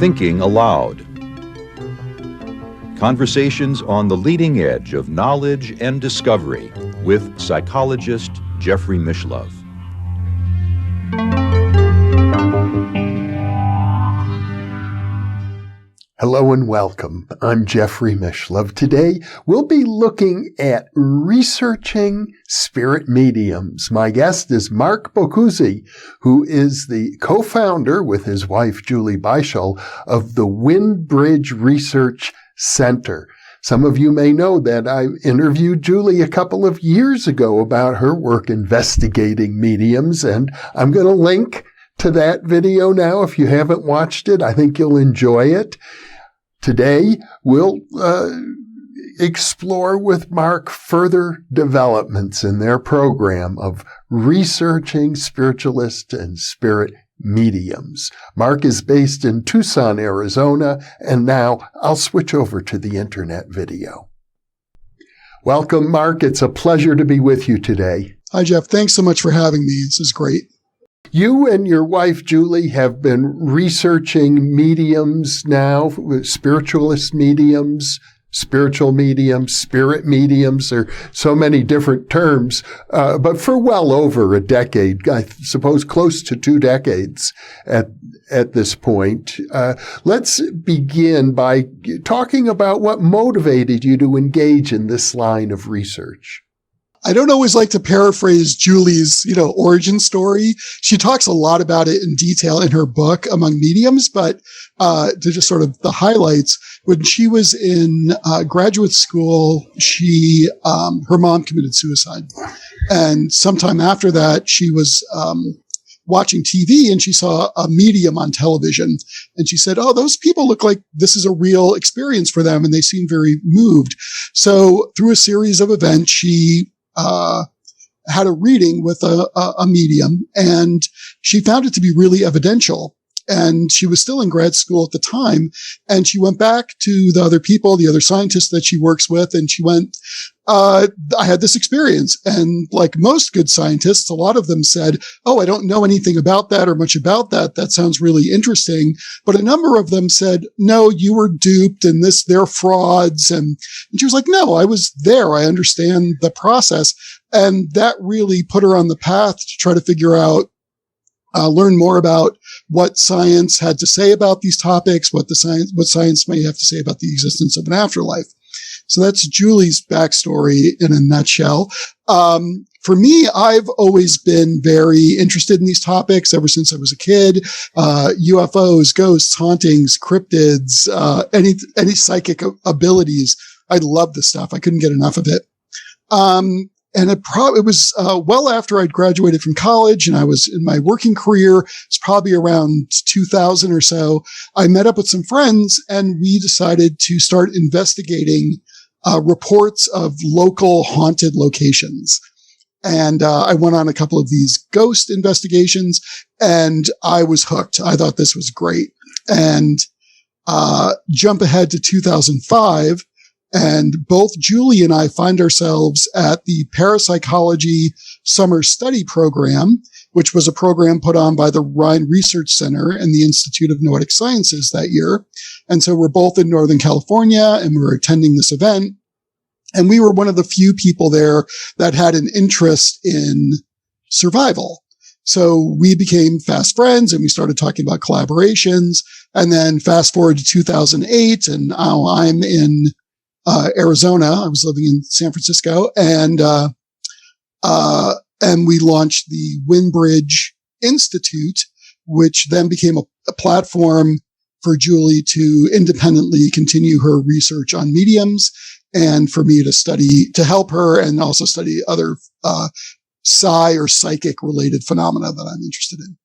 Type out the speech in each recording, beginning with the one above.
Thinking Aloud. Conversations on the leading edge of knowledge and discovery with psychologist Jeffrey Mishlove. Hello and welcome. I'm Jeffrey Mishlove. Today, we'll be looking at researching spirit mediums. My guest is Mark Boccuzzi, who is the co-founder with his wife, Julie Beischel, of the Windbridge Research Center. Some of you may know that I interviewed Julie a couple of years ago about her work investigating mediums, and I'm going to link to that video now. If you haven't watched it, I think you'll enjoy it. Today, we'll explore with Mark further developments in their program of researching spiritualist and spirit mediums. Mark is based in Tucson, Arizona, and now I'll switch over to the internet video. Welcome, Mark. It's a pleasure to be with you today. Hi, Jeff. Thanks so much for having me. This is great. You and your wife, Julie, have been researching mediums now, spiritualist mediums, spiritual mediums, spirit mediums. There are so many different terms, but for well over a decade, I suppose close to 2 decades at this point. Let's begin by talking about what motivated you to engage in this line of research. I don't always like to paraphrase Julie's, origin story. She talks a lot about it in detail in her book, Among Mediums, but to just sort of the highlights, when she was in graduate school, her mom committed suicide. And sometime after that, she was watching TV and she saw a medium on television. And she said, "Oh, those people look like this is a real experience for them." And they seem very moved. So through a series of events, she had a reading with a medium, and she found it to be really evidential. And she was still in grad school at the time. And she went back to the other people, the other scientists that she works with, and she went, I had this experience. And like most good scientists, a lot of them said, "Oh, I don't know anything about that or much about that. That sounds really interesting." But a number of them said, "No, you were duped and they're frauds." And she was like, "No, I was there. I understand the process." And that really put her on the path to try to figure out, learn more about what science had to say about these topics, what science may have to say about the existence of an afterlife. So that's Julie's backstory in a nutshell. For me, I've always been very interested in these topics ever since I was a kid. UFOs, ghosts, hauntings, cryptids, any psychic abilities. I love this stuff. I couldn't get enough of it. And it was well after I'd graduated from college and I was in my working career. It's probably around 2000 or so. I met up with some friends and we decided to start investigating reports of local haunted locations. And I went on a couple of these ghost investigations and I was hooked. I thought this was great. And jump ahead to 2005. And both Julie and I find ourselves at the Parapsychology Summer Study Program, which was a program put on by the Windbridge Research Center and the Institute of Noetic Sciences that year. And so we're both in Northern California and we were attending this event. And we were one of the few people there that had an interest in survival. So we became fast friends and we started talking about collaborations. And then fast forward to 2008 and now I'm in Arizona. I was living in San Francisco, and we launched the Windbridge Institute, which then became a platform for Julie to independently continue her research on mediums, and for me to help her and also study other psi or psychic related phenomena that I'm interested in.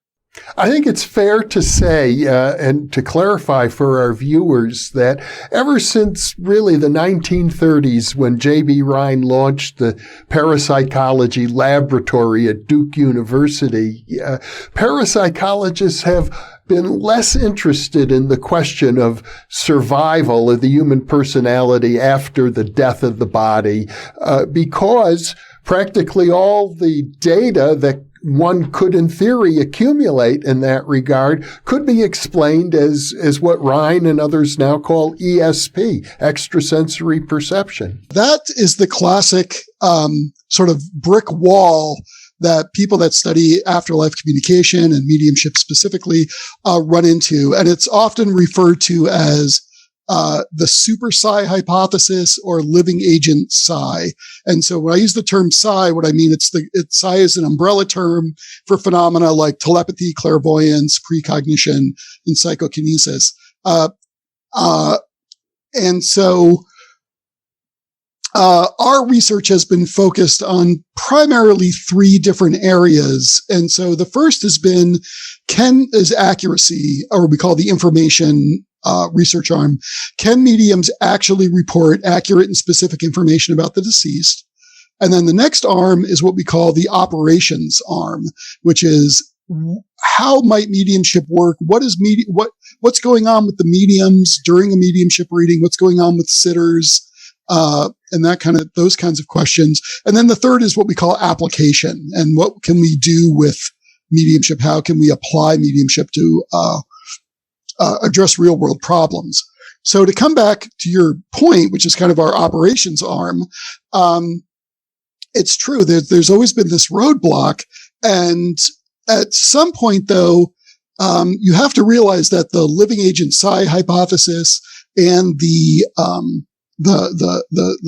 I think it's fair to say, and to clarify for our viewers, that ever since really the 1930s, when J.B. Rhine launched the parapsychology laboratory at Duke University, parapsychologists have been less interested in the question of survival of the human personality after the death of the body, because practically all the data that one could in theory accumulate in that regard could be explained as what Rhine and others now call ESP, extrasensory perception. That is the classic sort of brick wall that people that study afterlife communication and mediumship specifically run into. And it's often referred to as the super psi hypothesis or living agent psi. And so when I use the term psi, what I mean, psi is an umbrella term for phenomena like telepathy, clairvoyance, precognition, and psychokinesis. And so our research has been focused on primarily three different areas. And so the first has been, is accuracy, or we call the information research arm. Can mediums actually report accurate and specific information about the deceased? And then the next arm is what we call the operations arm, which is how might mediumship work? What's going on with the mediums during a mediumship reading? What's going on with sitters? And those kinds of questions. And then the third is what we call application. And what can we do with mediumship? How can we apply mediumship to address real world problems? So to come back to your point, which is kind of our operations arm, it's true that there's always been this roadblock. And at some point, though, you have to realize that the living agent psi hypothesis and the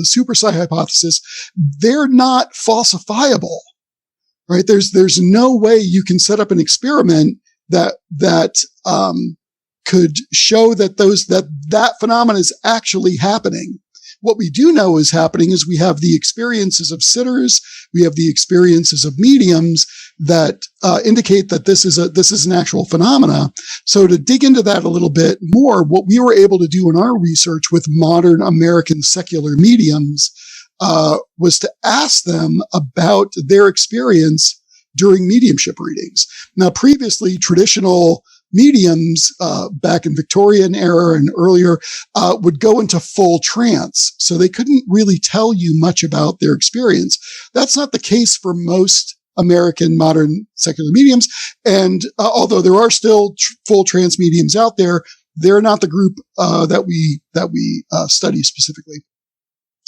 super psi hypothesis, they're not falsifiable, right? There's no way you can set up an experiment that could show that that phenomenon is actually happening. What we do know is happening is we have the experiences of sitters, we have the experiences of mediums that indicate that this is an actual phenomena. So to dig into that a little bit more, what we were able to do in our research with modern American secular mediums was to ask them about their experience during mediumship readings. Now, previously, traditional mediums back in Victorian era and earlier would go into full trance. So they couldn't really tell you much about their experience. That's not the case for most American modern secular mediums. And although there are still full trance mediums out there, they're not the group that we study specifically.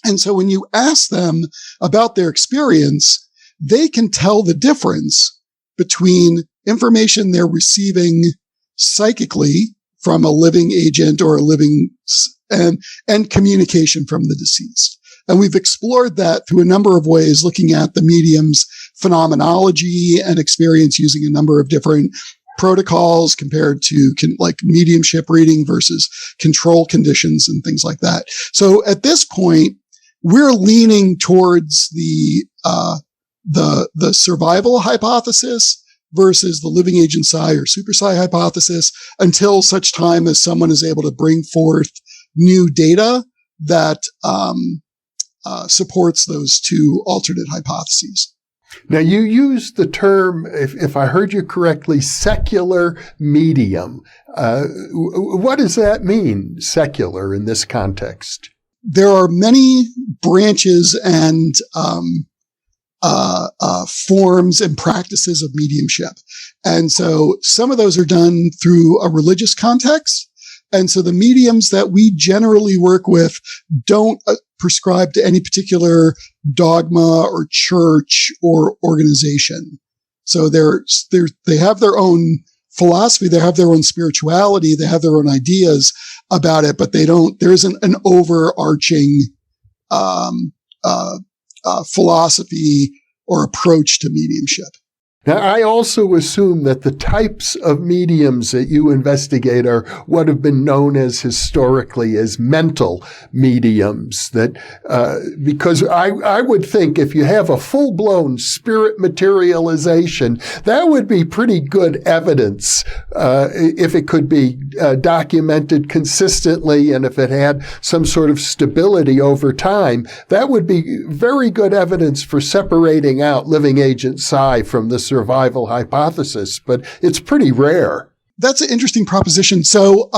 And so when you ask them about their experience, they can tell the difference between information they're receiving psychically from a living agent or a living and communication from the deceased. And we've explored that through a number of ways, looking at the medium's phenomenology and experience using a number of different protocols compared to like mediumship reading versus control conditions and things like that. So at this point, we're leaning towards the survival hypothesis versus the living agent psi or super psi hypothesis until such time as someone is able to bring forth new data that supports those two alternate hypotheses. Now, you used the term, if I heard you correctly, secular medium. What does that mean, secular, in this context? There are many branches and forms and practices of mediumship. And so some of those are done through a religious context. And so the mediums that we generally work with don't prescribe to any particular dogma or church or organization. So they have their own philosophy, they have their own spirituality, they have their own ideas about it, but there isn't an overarching philosophy or approach to mediumship. Now, I also assume that the types of mediums that you investigate are what have been known as historically as mental mediums. Because I would think if you have a full-blown spirit materialization, that would be pretty good evidence if it could be documented consistently and if it had some sort of stability over time. That would be very good evidence for separating out living agent psi from the survival hypothesis, but it's pretty rare. That's an interesting proposition. So,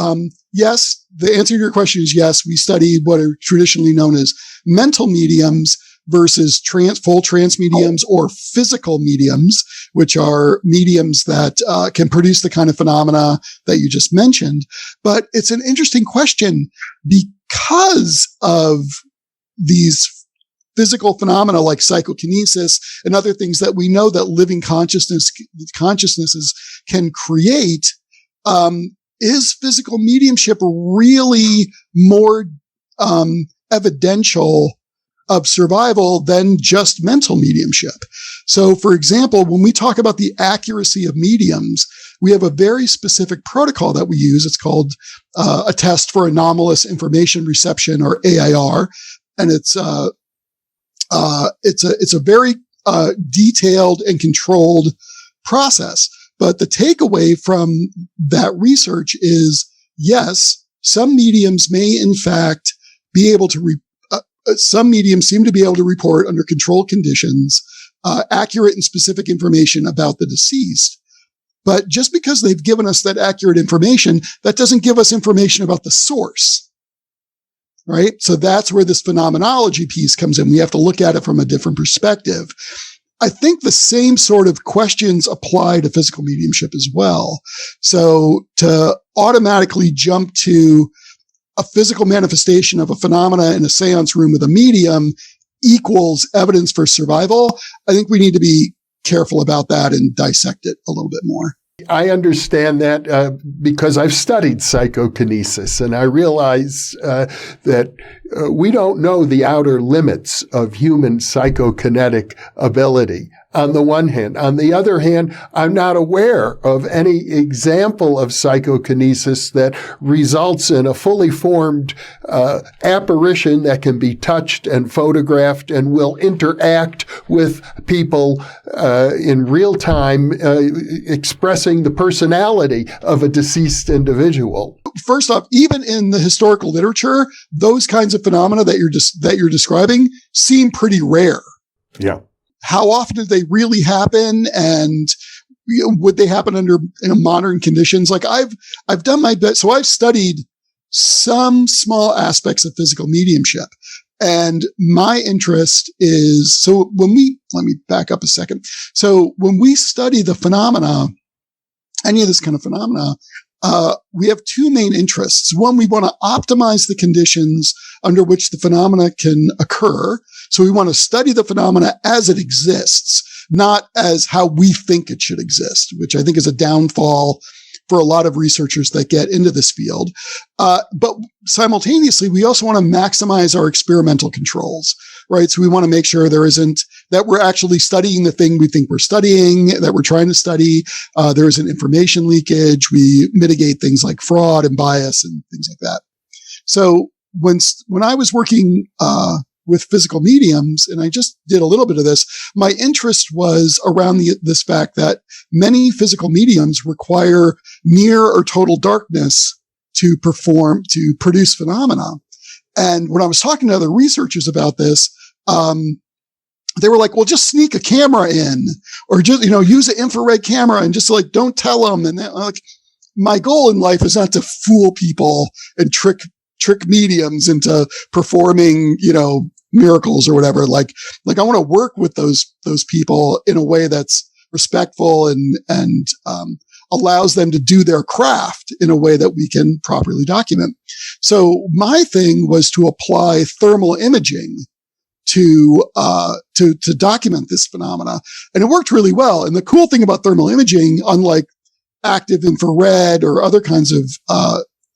yes, the answer to your question is yes. We study what are traditionally known as mental mediums, versus full trance mediums or physical mediums, which are mediums that can produce the kind of phenomena that you just mentioned. But it's an interesting question because of these physical phenomena like psychokinesis and other things that we know that living consciousnesses can create. Is physical mediumship really more evidential of survival than just mental mediumship? So, for example, when we talk about the accuracy of mediums, we have a very specific protocol that we use. It's called a test for anomalous information reception, or AIR, and it's a very detailed and controlled process. But the takeaway from that research is, yes, some mediums may in fact be able to, some mediums seem to be able to report under controlled conditions, accurate and specific information about the deceased. But just because they've given us that accurate information, that doesn't give us information about the source. Right? So that's where this phenomenology piece comes in. We have to look at it from a different perspective. I think the same sort of questions apply to physical mediumship as well. So to automatically jump to a physical manifestation of a phenomena in a seance room with a medium equals evidence for survival, I think we need to be careful about that and dissect it a little bit more. I understand that because I've studied psychokinesis, and I realize that we don't know the outer limits of human psychokinetic ability, on the one hand. On the other hand, I'm not aware of any example of psychokinesis that results in a fully formed apparition that can be touched and photographed and will interact with people in real time, expressing the personality of a deceased individual. First off, even in the historical literature, those kinds of phenomena that you're describing seem pretty rare. Yeah. How often did they really happen, and would they happen under modern conditions? Like I've done my best. So I've studied some small aspects of physical mediumship, and my interest is, so let me back up a second. So when we study the phenomena, any of this kind of phenomena, we have two main interests. One, we want to optimize the conditions under which the phenomena can occur. So we want to study the phenomena as it exists, not as how we think it should exist, which I think is a downfall for a lot of researchers that get into this field. But simultaneously, we also want to maximize our experimental controls, right? So we want to make sure that we're actually studying the thing we think we're studying, that we're trying to study. There isn't information leakage. We mitigate things like fraud and bias and things like that. So when I was working with physical mediums, and I just did a little bit of this, my interest was around this fact that many physical mediums require near or total darkness to produce phenomena. And when I was talking to other researchers about this, they were like, well, just sneak a camera in, or just, use an infrared camera and just don't tell them. And my goal in life is not to fool people and trick mediums into performing, miracles or whatever. Like I want to work with those people in a way that's respectful and allows them to do their craft in a way that we can properly document. So my thing was to apply thermal imaging to document this phenomena. And it worked really well. And the cool thing about thermal imaging, unlike active infrared or other kinds of,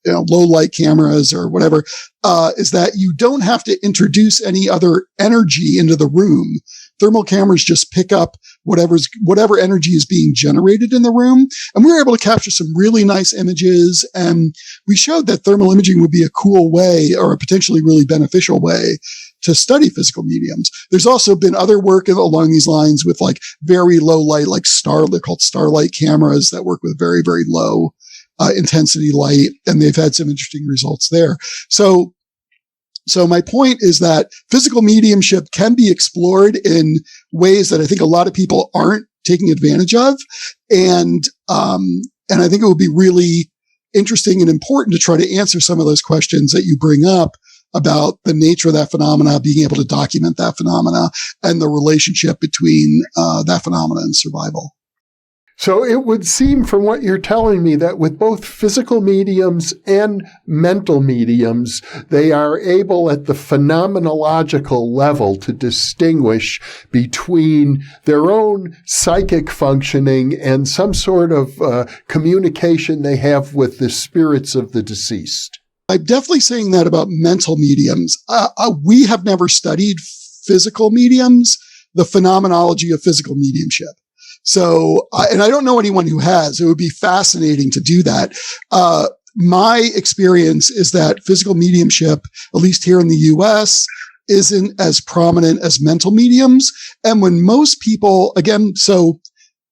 low light cameras or whatever, is that you don't have to introduce any other energy into the room. Thermal cameras just pick up whatever energy is being generated in the room. And we were able to capture some really nice images. And we showed that thermal imaging would be a cool way, or a potentially really beneficial way, to study physical mediums. There's also been other work along these lines with very low light, they're called starlight cameras that work with very, very low intensity light, and they've had some interesting results there. So my point is that physical mediumship can be explored in ways that I think a lot of people aren't taking advantage of, and I think it would be really interesting and important to try to answer some of those questions that you bring up about the nature of that phenomena, being able to document that phenomena, and the relationship between that phenomena and survival. So it would seem from what you're telling me that with both physical mediums and mental mediums, they are able at the phenomenological level to distinguish between their own psychic functioning and some sort of communication they have with the spirits of the deceased. I'm definitely saying that about mental mediums. We have never studied physical mediums, the phenomenology of physical mediumship. So, and I don't know anyone who has. It would be fascinating to do that. My experience is that physical mediumship, at least here in the US, isn't as prominent as mental mediums. And when most people, again, so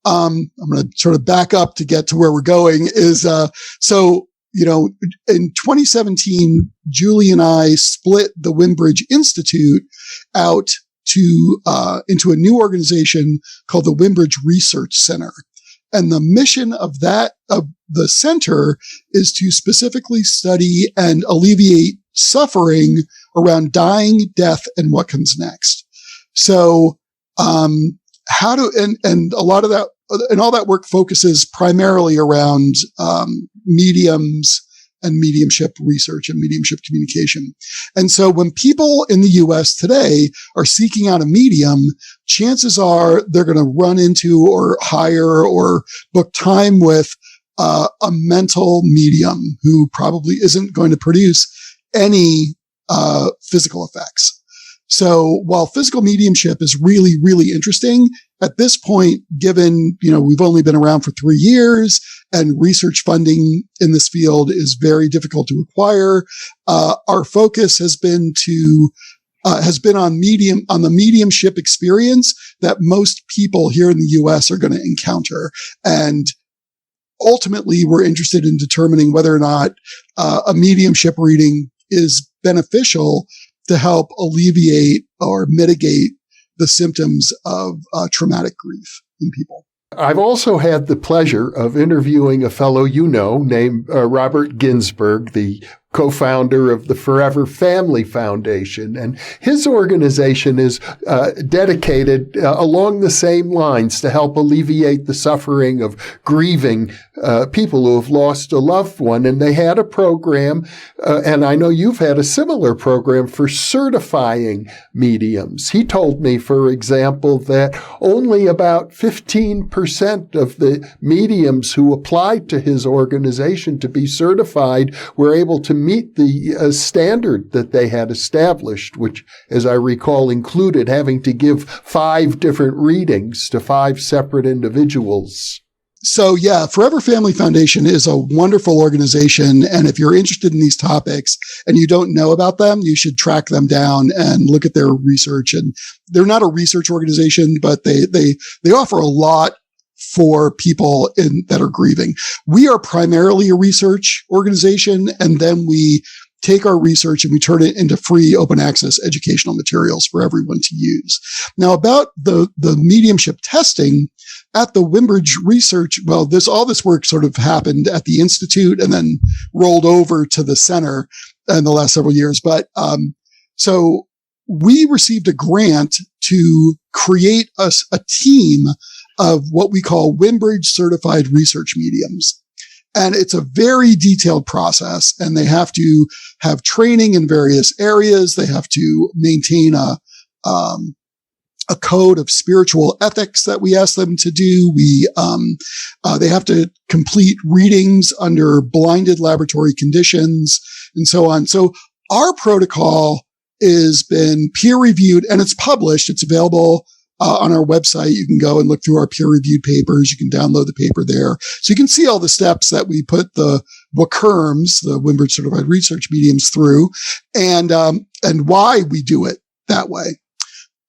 I'm going to sort of back up to get to where we're going is, you know, in 2017, Julie and I split the Windbridge Institute out into a new organization called the Windbridge Research Center. And the mission of the center is to specifically study and alleviate suffering around dying, death, and what comes next. So, and a lot of that, and all that work focuses primarily around, mediums and mediumship research and mediumship communication. And so when people in the US today are seeking out a medium, chances are they're going to run into or hire or book time with a mental medium who probably isn't going to produce any physical effects. So while physical mediumship is really, really interesting, at this point, given, you know, we've only been around for 3 years and research funding in this field is very difficult to acquire, our focus has been on the mediumship experience that most people here in the US are going to encounter. And ultimately, we're interested in determining whether or not a mediumship reading is beneficial to help alleviate or mitigate the symptoms of traumatic grief in people. I've also had the pleasure of interviewing a fellow you know named Robert Ginsburg, the co-founder of the Forever Family Foundation. And his organization is dedicated along the same lines to help alleviate the suffering of grieving people who have lost a loved one. And they had a program, and I know you've had a similar program for certifying mediums. He told me, for example, that only about 15% of the mediums who applied to his organization to be certified were able to meet the standard that they had established, which, as I recall, included having to give 5 different readings to 5 separate individuals. So yeah, Forever Family Foundation is a wonderful organization. And if you're interested in these topics and you don't know about them, you should track them down and look at their research. And they're not a research organization, but they offer a lot for people that are grieving. We are primarily a research organization, and then we take our research and we turn it into free open access educational materials for everyone to use. Now, about the mediumship testing at the Windbridge Research, well, all this work sort of happened at the Institute and then rolled over to the center in the last several years. But so we received a grant to create a team of what we call Windbridge certified research mediums. And it's a very detailed process, and they have to have training in various areas. They have to maintain a code of spiritual ethics that we ask them to do. They have to complete readings under blinded laboratory conditions and so on. So our protocol has been peer reviewed and it's published. It's available on our website. You can go and look through our peer-reviewed papers. You can download the paper there. So you can see all the steps that we put the WCRMs, the Windbridge Certified Research Mediums, through, and why we do it that way.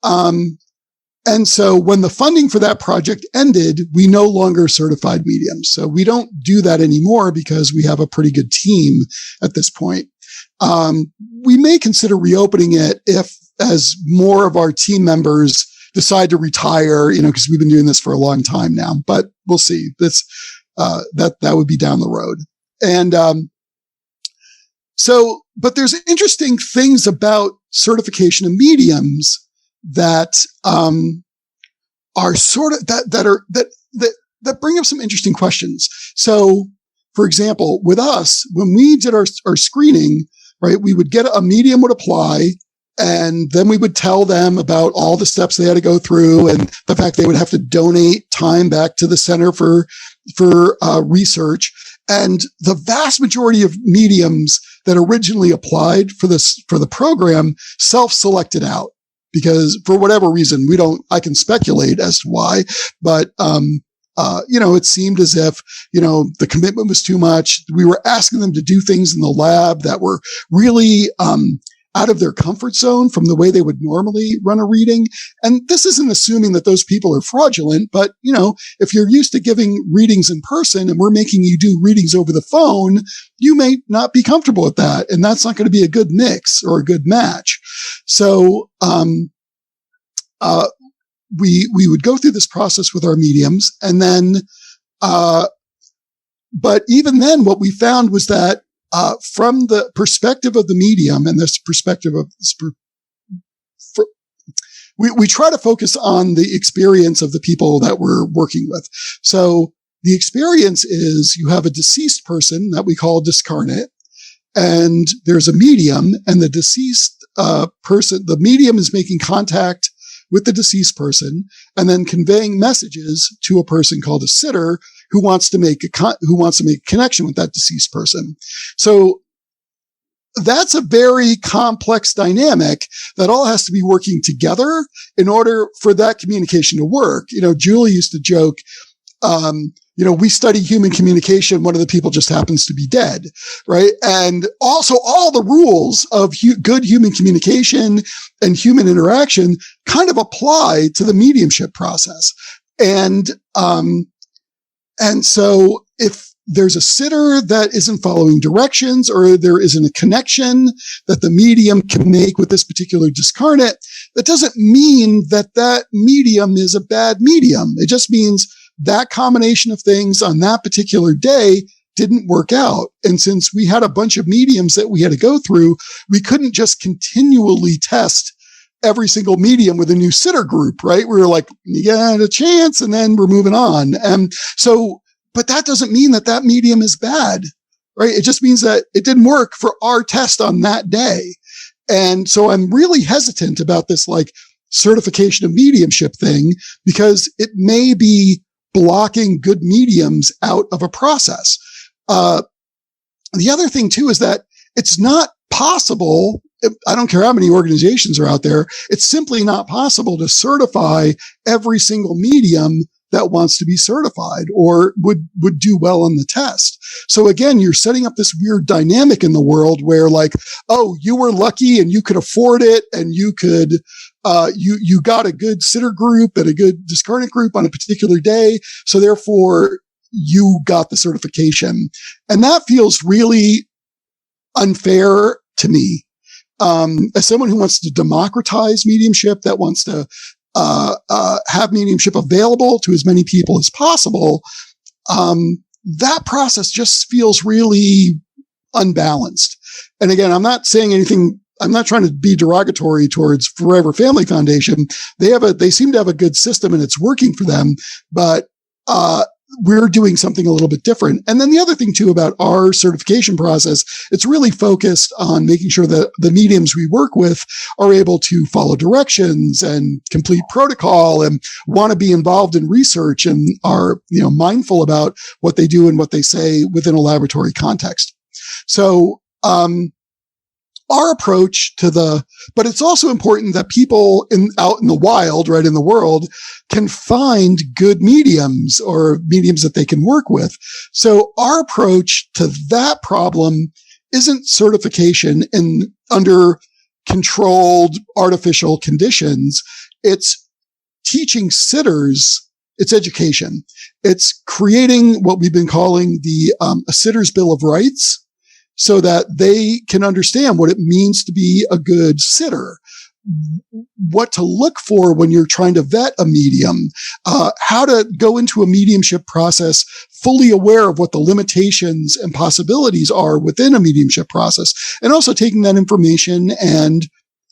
And so when the funding for that project ended, we no longer certified mediums. So we don't do that anymore because we have a pretty good team at this point. We may consider reopening it if, as more of our team members decide to retire, because we've been doing this for a long time now, but we'll see. That would be down the road. And, so but there's interesting things about certification of mediums that are sort of that bring up some interesting questions. So, for example, with us, when we did our screening, right, we would get a medium would apply, and then we would tell them about all the steps they had to go through and the fact they would have to donate time back to the center for research. And the vast majority of mediums that originally applied for the program self-selected out because for whatever reason, I can speculate as to why, but, it seemed as if, the commitment was too much. We were asking them to do things in the lab that were really, out of their comfort zone from the way they would normally run a reading. And this isn't assuming that those people are fraudulent, but, if you're used to giving readings in person and we're making you do readings over the phone, you may not be comfortable with that. And that's not going to be a good mix or a good match. So, we would go through this process with our mediums and then, but even then what we found was that from the perspective of the medium and this perspective of we try to focus on the experience of the people that we're working with. So the experience is you have a deceased person that we call discarnate, and there's a medium, and the deceased person, the medium is making contact with the deceased person and then conveying messages to a person called a sitter who wants to make a connection with that deceased person. So that's a very complex dynamic that all has to be working together in order for that communication to work. Julie used to joke, we study human communication. One of the people just happens to be dead, right? And also all the rules of good human communication and human interaction kind of apply to the mediumship process. And so if there's a sitter that isn't following directions or there isn't a connection that the medium can make with this particular discarnate, that doesn't mean that medium is a bad medium. It just means that combination of things on that particular day didn't work out. And since we had a bunch of mediums that we had to go through, we couldn't just continually test every single medium with a new sitter group, right? We were like, you got a chance, and then we're moving on. And so, but that doesn't mean that medium is bad, right? It just means that it didn't work for our test on that day. And so I'm really hesitant about this certification of mediumship thing because it may be blocking good mediums out of a process. The other thing too is that it's not possible. I don't care how many organizations are out there. It's simply not possible to certify every single medium that wants to be certified or would do well on the test. So again, you're setting up this weird dynamic in the world where you were lucky and you could afford it and you could, you got a good sitter group and a good discarnate group on a particular day. So therefore you got the certification. And that feels really unfair to me. As someone who wants to democratize mediumship, that wants to have mediumship available to as many people as possible, that process just feels really unbalanced. And again, I'm not saying anything. I'm not trying to be derogatory towards Forever Family Foundation. They seem to have a good system and it's working for them, but we're doing something a little bit different. And then the other thing too about our certification process, it's really focused on making sure that the mediums we work with are able to follow directions and complete protocol and want to be involved in research and are, mindful about what they do and what they say within a laboratory context. So, our approach but it's also important that people out in the wild, right, in the world, can find good mediums or mediums that they can work with. So our approach to that problem isn't certification under controlled artificial conditions. It's teaching sitters. It's education. It's creating what we've been calling a sitter's bill of rights, so that they can understand what it means to be a good sitter. what to look for when you're trying to vet a medium, how to go into a mediumship process fully aware of what the limitations and possibilities are within a mediumship process, and also taking that information and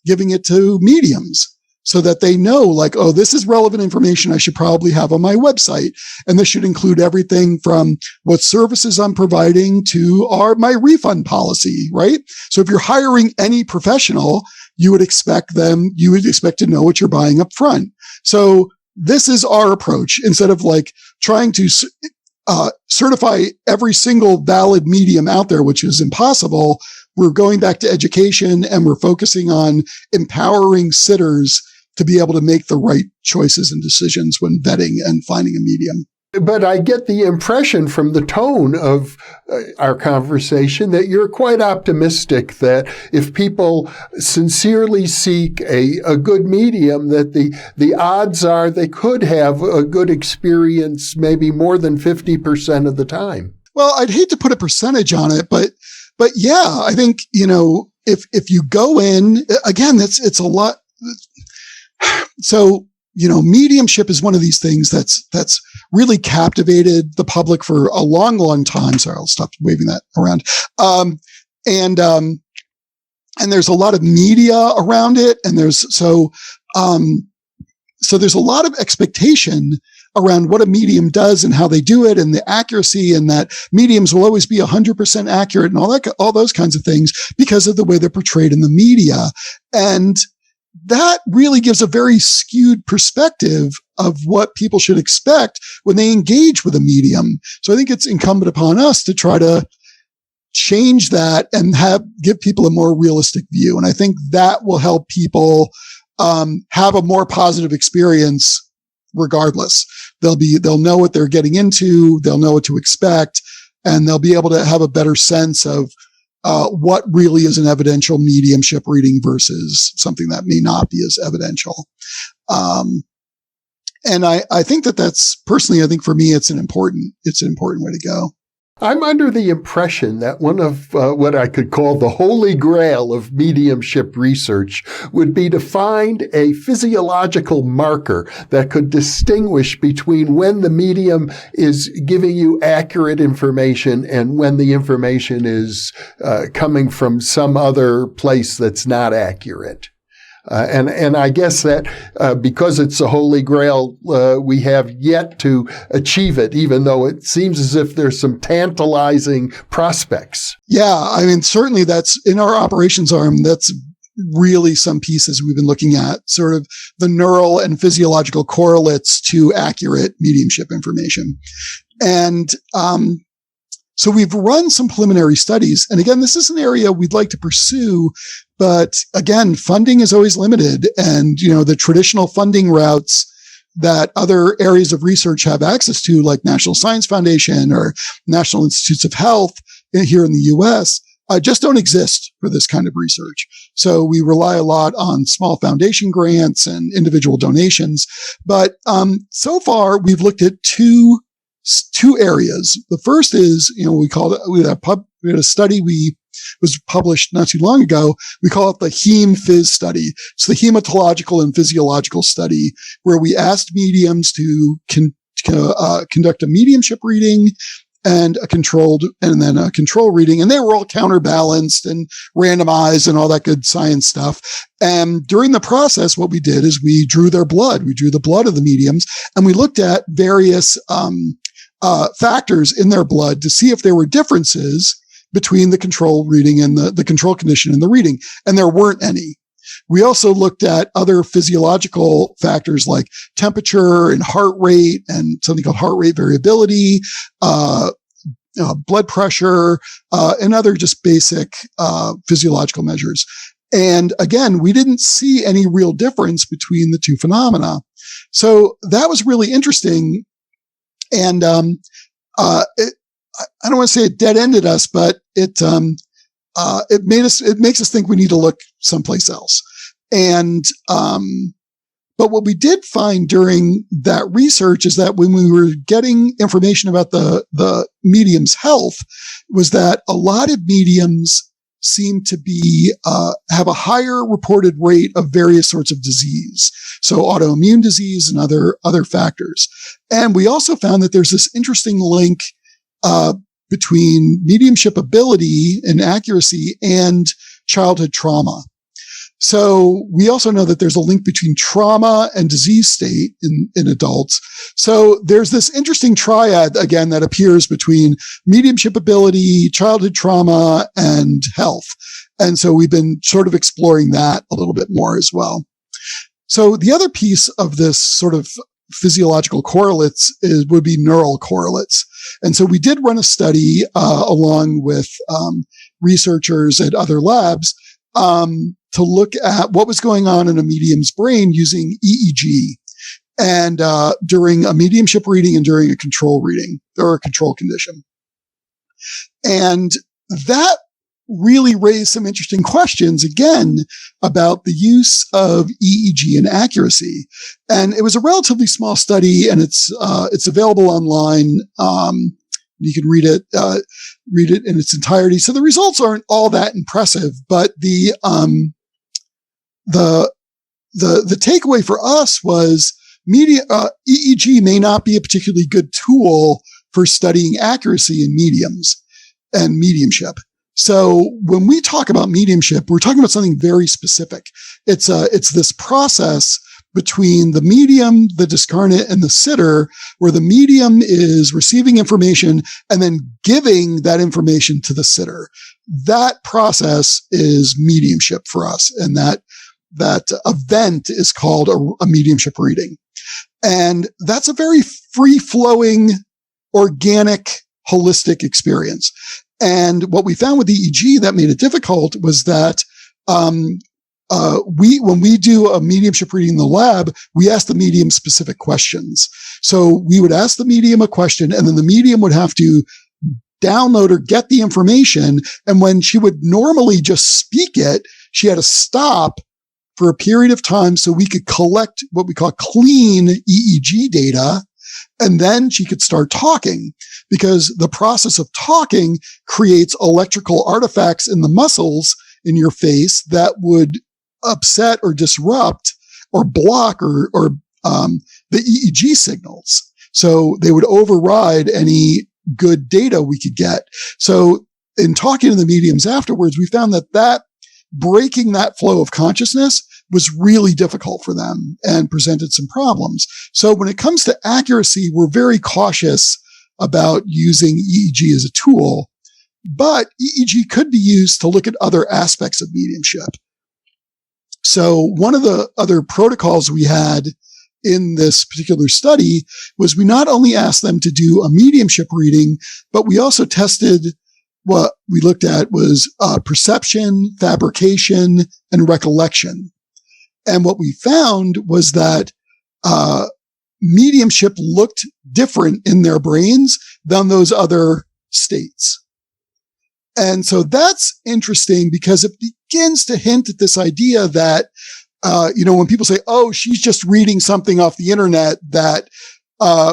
giving it to mediums so that they know, like, oh, this is relevant information I should probably have on my website. And this should include everything from what services I'm providing to my refund policy, right? So if you're hiring any professional, you would expect to know what you're buying up front. So this is our approach. Instead of like trying to certify every single valid medium out there, which is impossible, we're going back to education, and we're focusing on empowering sitters to be able to make the right choices and decisions when vetting and finding a medium. But I get the impression from the tone of our conversation that you're quite optimistic that if people sincerely seek a good medium, that the odds are they could have a good experience maybe more than 50% of the time. Well, I'd hate to put a percentage on it, but yeah, I think, if you go in, again, it's a lot. So, mediumship is one of these things that's really captivated the public for a long, long time. Sorry, I'll stop waving that around. And there's a lot of media around it. And so there's a lot of expectation around what a medium does and how they do it, and the accuracy, and that mediums will always be 100% accurate, and all those kinds of things because of the way they're portrayed in the media. And that really gives a very skewed perspective of what people should expect when they engage with a medium. So I think it's incumbent upon us to try to change that and give people a more realistic view. And I think that will help people have a more positive experience regardless. They'll know what they're getting into, they'll know what to expect, and they'll be able to have a better sense of what really is an evidential mediumship reading versus something that may not be as evidential. And I think that's personally, I think for me, it's an important way to go. I'm under the impression that one of what I could call the holy grail of mediumship research would be to find a physiological marker that could distinguish between when the medium is giving you accurate information and when the information is coming from some other place that's not accurate. And I guess that because it's a holy grail, we have yet to achieve it, even though it seems as if there's some tantalizing prospects. Yeah, I mean, certainly that's in our operations arm. That's really some pieces we've been looking at, sort of the neural and physiological correlates to accurate mediumship information. And so we've run some preliminary studies. And again, this is an area we'd like to pursue. But again, funding is always limited. And, the traditional funding routes that other areas of research have access to, like National Science Foundation or National Institutes of Health here in the U.S., just don't exist for this kind of research. So we rely a lot on small foundation grants and individual donations. But so far, we've looked at two areas. The first is, we had a study was published not too long ago. We call it the HEME-Phys study. It's the hematological and physiological study, where we asked mediums to conduct a mediumship reading and then a control reading. And they were all counterbalanced and randomized and all that good science stuff. And during the process, what we did is we drew their blood. We drew the blood of the mediums, and we looked at various factors in their blood to see if there were differences between the control reading and the control condition in the reading. And there weren't any. We also looked at other physiological factors like temperature and heart rate and something called heart rate variability, blood pressure, and other just basic physiological measures. And again, we didn't see any real difference between the two phenomena. So that was really interesting. And I don't want to say it dead-ended us, but it makes us think we need to look someplace else. And but what we did find during that research is that when we were getting information about the medium's health, was that a lot of mediums seem to be have a higher reported rate of various sorts of disease, so autoimmune disease and other factors. And we also found that there's this interesting link between mediumship ability and accuracy and childhood trauma. So we also know that there's a link between trauma and disease state in adults. So there's this interesting triad, again, that appears between mediumship ability, childhood trauma, and health. And so we've been sort of exploring that a little bit more as well. So the other piece of this sort of physiological correlates would be neural correlates. And so we did run a study along with researchers at other labs to look at what was going on in a medium's brain using EEG, and during a mediumship reading and during a control reading or a control condition. And that really raised some interesting questions, again, about the use of EEG and accuracy. And it was a relatively small study, and it's available online. You can read it in its entirety. So the results aren't all that impressive, but the takeaway for us was EEG may not be a particularly good tool for studying accuracy in mediums and mediumship. So when we talk about mediumship, we're talking about something very specific. It's this process between the medium, the discarnate, and the sitter, where the medium is receiving information and then giving that information to the sitter. That process is mediumship for us, and that event is called a mediumship reading. And that's a very free-flowing, organic, holistic experience. And what we found with EEG that made it difficult was that when we do a mediumship reading in the lab, we ask the medium specific questions. So we would ask the medium a question, and then the medium would have to download or get the information. And when she would normally just speak it, she had to stop for a period of time so we could collect what we call clean EEG data. And then she could start talking, because the process of talking creates electrical artifacts in the muscles in your face that would upset or disrupt or block or the EEG signals. So they would override any good data we could get. So in talking to the mediums afterwards, we found that breaking that flow of consciousness was really difficult for them and presented some problems. So when it comes to accuracy, we're very cautious about using EEG as a tool, but EEG could be used to look at other aspects of mediumship. So one of the other protocols we had in this particular study was we not only asked them to do a mediumship reading, but we also tested what we looked at was perception, fabrication, and recollection. And what we found was that mediumship looked different in their brains than those other states. And so that's interesting because it begins to hint at this idea that, when people say, oh, she's just reading something off the internet that,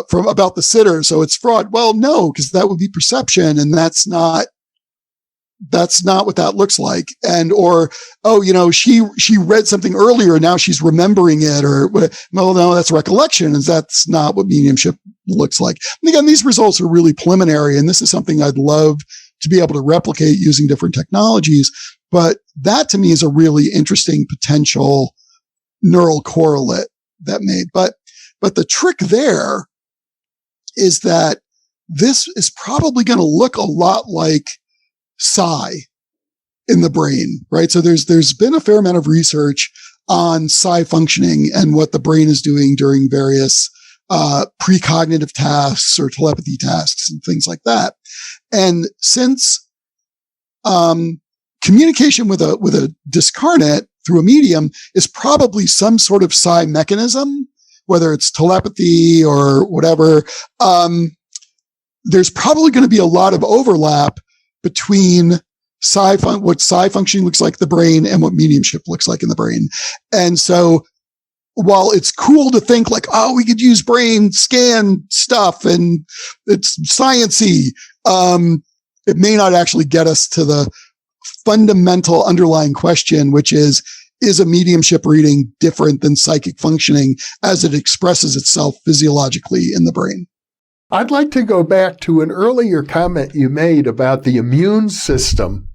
from about the sitter, so it's fraud. Well, no, because that would be perception, and that's not what that looks like. And, or, oh, she read something earlier, now she's remembering it, or, well, no, that's recollection, and that's not what mediumship looks like. And again, these results are really preliminary, and this is something I'd love to be able to replicate using different technologies. But that to me is a really interesting potential neural correlate that made. But the trick there is that this is probably going to look a lot like psi in the brain, right? So there's been a fair amount of research on psi functioning and what the brain is doing during various precognitive tasks or telepathy tasks and things like that. And since communication with a discarnate through a medium is probably some sort of psi mechanism, whether it's telepathy or whatever, there's probably going to be a lot of overlap between what psi functioning looks like in the brain and what mediumship looks like in the brain. And so while it's cool to think like, oh, we could use brain scan stuff and it's science-y, it may not actually get us to the fundamental underlying question, which is a mediumship reading different than psychic functioning as it expresses itself physiologically in the brain? I'd like to go back to an earlier comment you made about the immune system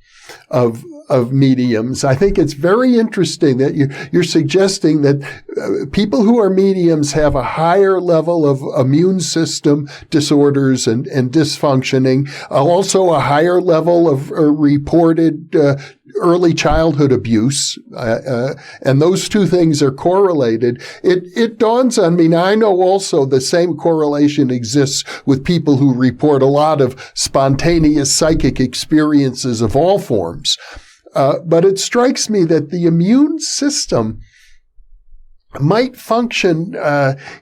of mediums. I think it's very interesting that you're suggesting that people who are mediums have a higher level of immune system disorders and dysfunctioning, also a higher level of reported early childhood abuse, and those two things are correlated. It dawns on me now. I know also the same correlation exists with people who report a lot of spontaneous psychic experiences of all forms. But it strikes me that the immune system might function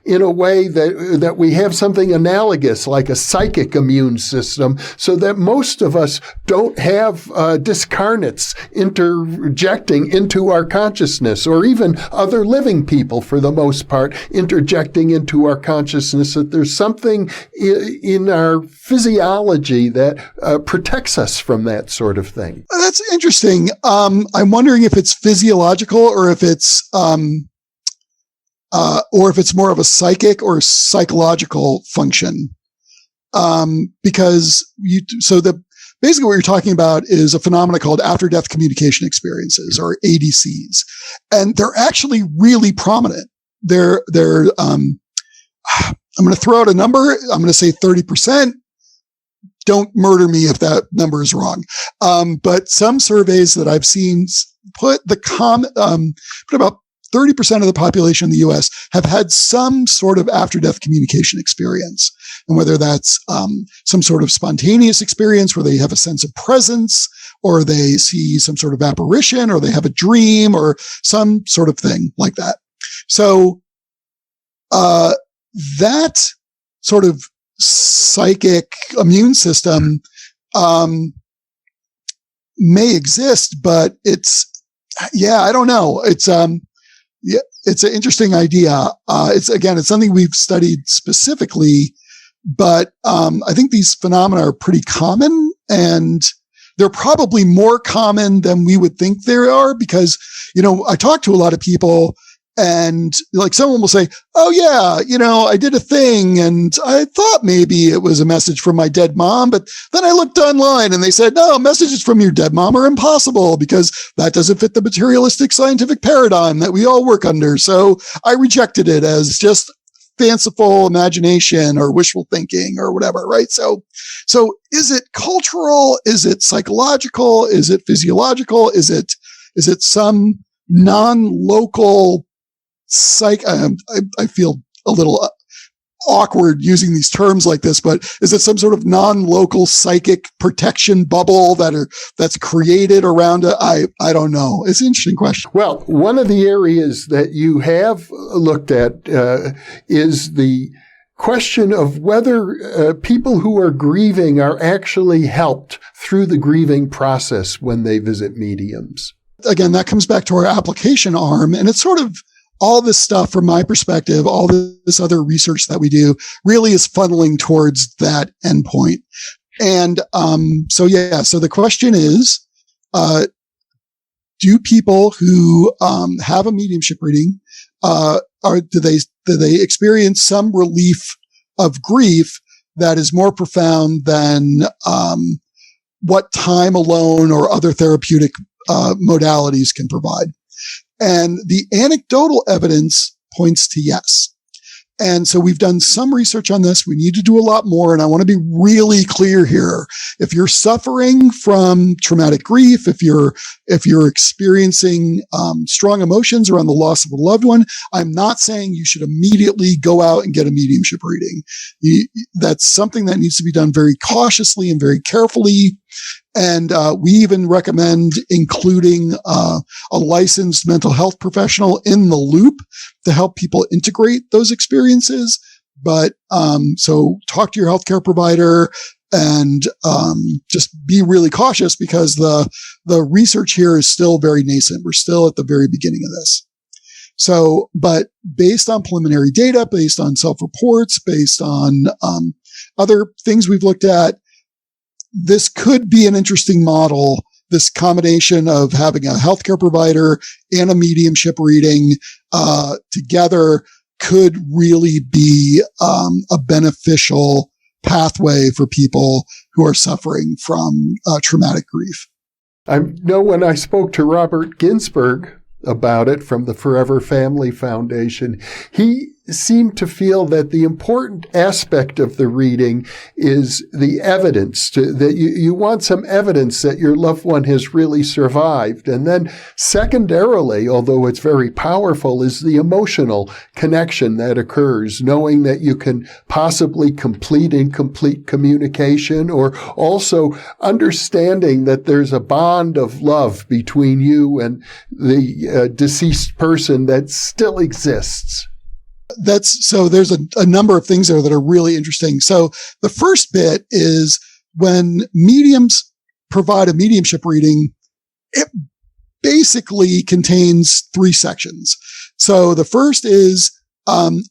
in a way that we have something analogous, like a psychic immune system, so that most of us don't have discarnates interjecting into our consciousness, or even other living people, for the most part, interjecting into our consciousness, that there's something in our physiology that protects us from that sort of thing. That's interesting. I'm wondering if it's physiological or if it's more of a psychic or psychological function. Because basically what you're talking about is a phenomenon called after-death communication experiences, or ADCs. And they're actually really prominent. I'm going to throw out a number. I'm going to say 30%. Don't murder me if that number is wrong. But some surveys that I've seen put about 30% of the population in the U.S. have had some sort of after-death communication experience. And whether that's some sort of spontaneous experience where they have a sense of presence, or they see some sort of apparition, or they have a dream, or some sort of thing like that. So that sort of psychic immune system may exist, but I don't know. It's an interesting idea. It's something we've studied specifically, but I think these phenomena are pretty common, and they're probably more common than we would think they are, because, I talk to a lot of people, and like someone will say, "Oh yeah, I did a thing and I thought maybe it was a message from my dead mom, but then I looked online and they said, no, messages from your dead mom are impossible because that doesn't fit the materialistic scientific paradigm that we all work under. So I rejected it as just fanciful imagination or wishful thinking or whatever." Right? So is it cultural? Is it psychological? Is it physiological? Is it some non-local I feel a little awkward using these terms like this, but is it some sort of non-local psychic protection bubble that's created around it? I don't know. It's an interesting question. Well, one of the areas that you have looked at is the question of whether people who are grieving are actually helped through the grieving process when they visit mediums. Again, that comes back to our application arm, and it's sort of all this stuff from my perspective, all this other research that we do really is funneling towards that endpoint. And so the question is, do people who have a mediumship reading, do they experience some relief of grief that is more profound than what time alone or other therapeutic modalities can provide? And the anecdotal evidence points to yes. And so we've done some research on this. We need to do a lot more. And I want to be really clear here. If you're suffering from traumatic grief, if you're experiencing strong emotions around the loss of a loved one, I'm not saying you should immediately go out and get a mediumship reading. That's something that needs to be done very cautiously and very carefully. And we even recommend including a licensed mental health professional in the loop to help people integrate those experiences. But so talk to your healthcare provider and just be really cautious, because the research here is still very nascent. We're still at the very beginning of this. So, but based on preliminary data, based on self-reports, based on other things we've looked at, this could be an interesting model this combination of having a healthcare provider and a mediumship reading together could really be a beneficial pathway for people who are suffering from traumatic grief. I know when I spoke to Robert Ginsburg about it from the Forever Family Foundation, he seemed to feel that the important aspect of the reading is the evidence, that you want some evidence that your loved one has really survived. And then secondarily, although it's very powerful, is the emotional connection that occurs, knowing that you can possibly complete incomplete communication, or also understanding that there's a bond of love between you and the deceased person that still exists. So there's a number of things there that are really interesting. So the first bit is when mediums provide a mediumship reading, it basically contains 3 sections. So the first is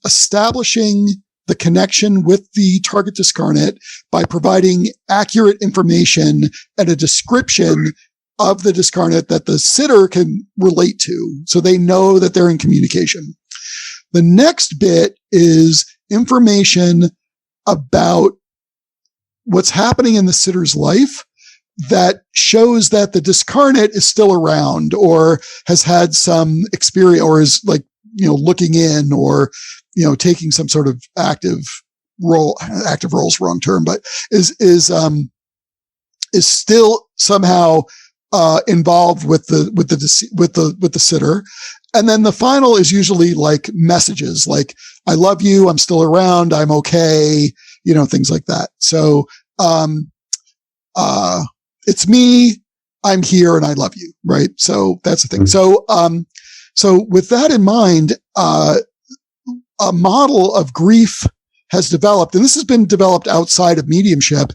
establishing the connection with the target discarnate by providing accurate information and a description of the discarnate that the sitter can relate to, so they know that they're in communication. The next bit is information about what's happening in the sitter's life that shows that the discarnate is still around or has had some experience or is looking in or, taking some sort of active role. Active role is the wrong term, but is still somehow involved with the sitter. And then the final is usually like messages like, I love you, I'm still around, I'm okay, things like that. So, it's me, I'm here, and I love you, right? So that's the thing. So with that in mind, a model of grief has developed, and this has been developed outside of mediumship,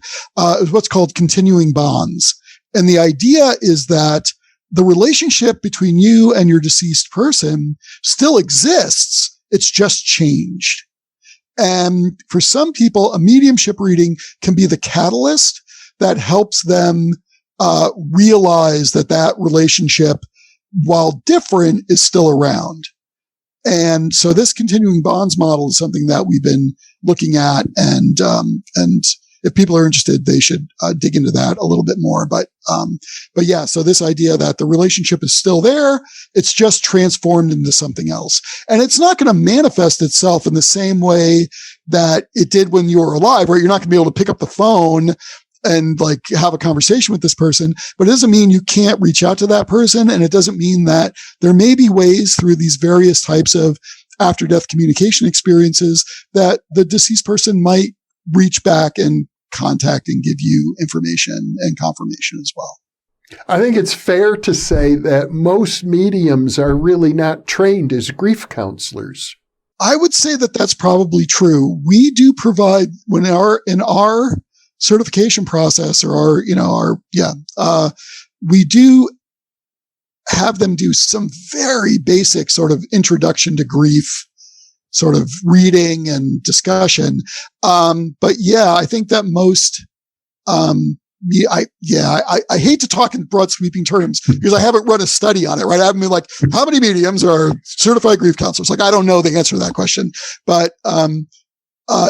is what's called continuing bonds. And the idea is that the relationship between you and your deceased person still exists. It's just changed. And for some people, a mediumship reading can be the catalyst that helps them realize that relationship, while different, is still around. And so this continuing bonds model is something that we've been looking at, and if people are interested, they should dig into that a little bit more. But yeah, so this idea that the relationship is still there, it's just transformed into something else. And it's not going to manifest itself in the same way that it did when you were alive, right? You're not going to be able to pick up the phone and have a conversation with this person, but it doesn't mean you can't reach out to that person. And it doesn't mean that there may be ways through these various types of after-death communication experiences that the deceased person might reach back and contact and give you information and confirmation as well. I think it's fair to say that most mediums are really not trained as grief counselors. I would say that that's probably true. We do provide in our certification process or we do have them do some very basic sort of introduction to grief sort of reading and discussion. But yeah, I think that most, I hate to talk in broad sweeping terms because I haven't run a study on it, right? I haven't been like, how many mediums are certified grief counselors? I don't know the answer to that question, but,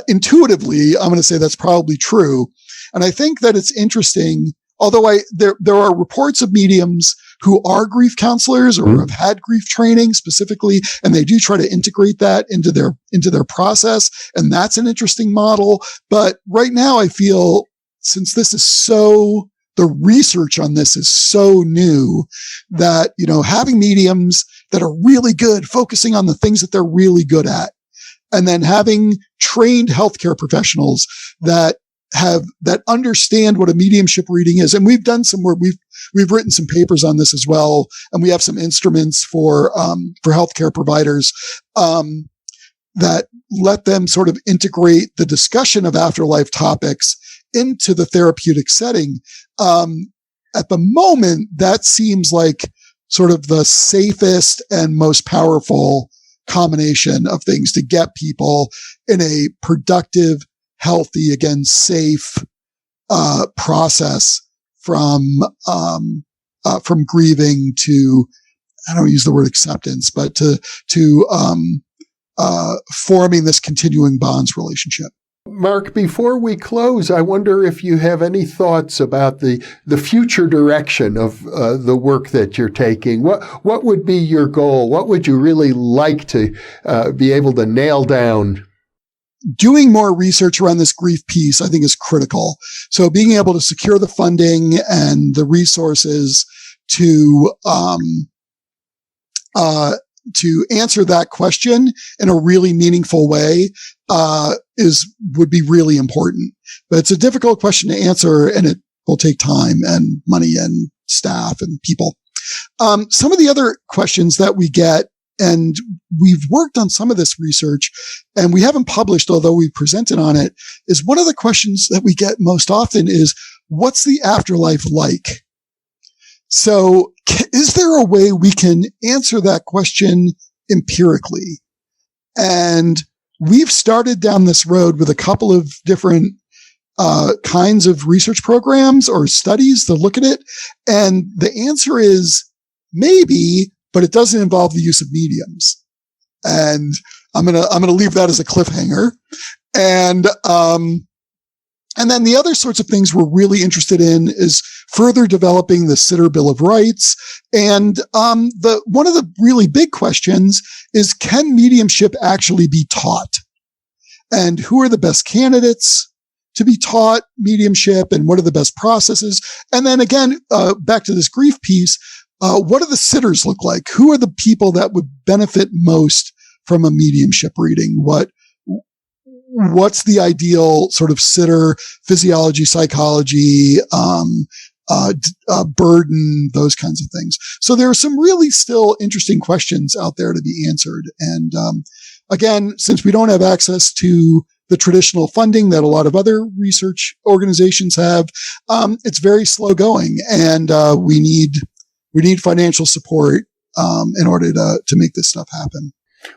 intuitively, I'm going to say that's probably true. And I think that it's interesting, although there are reports of mediums who are grief counselors or have had grief training specifically, and they do try to integrate that into their process. And that's an interesting model. But right now I feel, since the research on this is so new, that, having mediums that are really good, focusing on the things that they're really good at, and then having trained healthcare professionals that understand what a mediumship reading is. And we've done some work. We've written some papers on this as well. And we have some instruments for healthcare providers, that let them sort of integrate the discussion of afterlife topics into the therapeutic setting. At the moment, that seems like sort of the safest and most powerful combination of things to get people in a productive, healthy, again, safe process from from grieving to, I don't use the word acceptance, but to forming this continuing bonds relationship. Mark, before we close, I wonder if you have any thoughts about the future direction of the work that you're taking. What would be your goal? What would you really like to be able to nail down? Doing more research around this grief piece, I think, is critical. So being able to secure the funding and the resources to answer that question in a really meaningful way would be really important. But it's a difficult question to answer, and it will take time and money and staff and people. Some of the other questions that we get, and we've worked on some of this research, and we haven't published, although we presented on it, is one of the questions that we get most often is, what's the afterlife like? So is there a way we can answer that question empirically? And we've started down this road with a couple of different kinds of research programs or studies to look at it. And the answer is maybe, but it doesn't involve the use of mediums. And I'm going to leave that as a cliffhanger. And then the other sorts of things we're really interested in is further developing the Sitter Bill of Rights. And one of the really big questions is, can mediumship actually be taught? And who are the best candidates to be taught mediumship, and what are the best processes? And then again, back to this grief piece, what do the sitters look like? Who are the people that would benefit most from a mediumship reading? What's the ideal sort of sitter, physiology, psychology, burden, those kinds of things. So there are some really still interesting questions out there to be answered. And again, since we don't have access to the traditional funding that a lot of other research organizations have, it's very slow going, and we need financial support in order to make this stuff happen.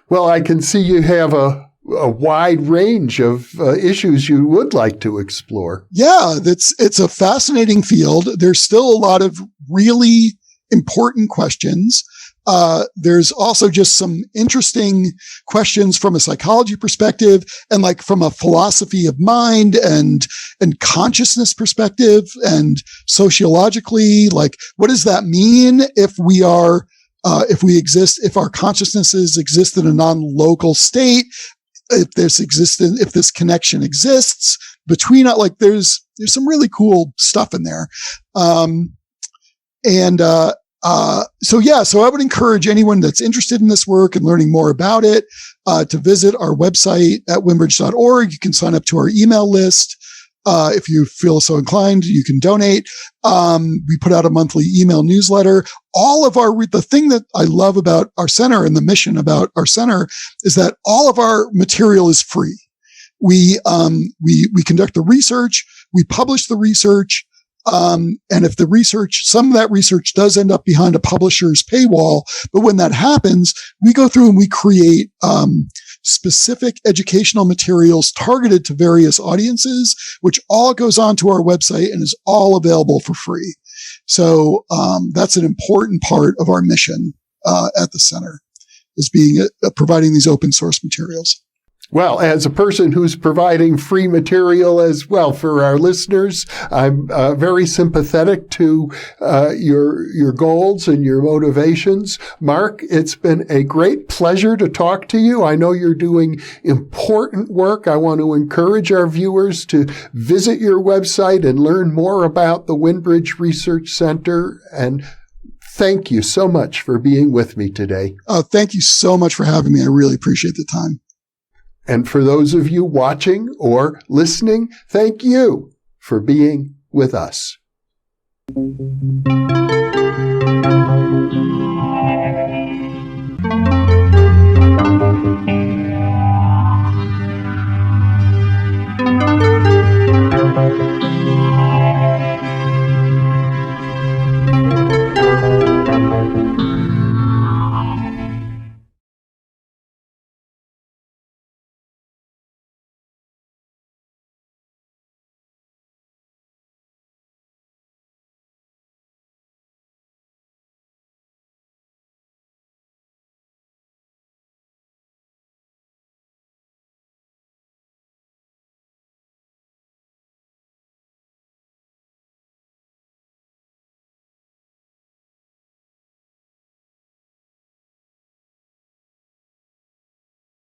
Well, I can see you have a wide range of issues you would like to explore. Yeah, it's a fascinating field. There's still a lot of really important questions. There's also just some interesting questions from a psychology perspective, and like from a philosophy of mind and consciousness perspective, and sociologically, like, what does that mean if we are, if our consciousnesses exist in a non-local state? If this connection exists between, like, there's some really cool stuff in there. So I would encourage anyone that's interested in this work and learning more about it, to visit our website at windbridge.org. You can sign up to our email list. If you feel so inclined, you can donate. We put out a monthly email newsletter. The thing that I love about our center and the mission about our center is that all of our material is free. We conduct the research, we publish the research. And if some of that research does end up behind a publisher's paywall, but when that happens, we go through and we create, specific educational materials targeted to various audiences, which all goes onto our website and is all available for free. So, that's an important part of our mission, at the center, is providing these open source materials. Well, as a person who's providing free material as well for our listeners, I'm very sympathetic to your goals and your motivations. Mark, it's been a great pleasure to talk to you. I know you're doing important work. I want to encourage our viewers to visit your website and learn more about the Windbridge Research Center. And thank you so much for being with me today. Thank you so much for having me. I really appreciate the time. And for those of you watching or listening, thank you for being with us.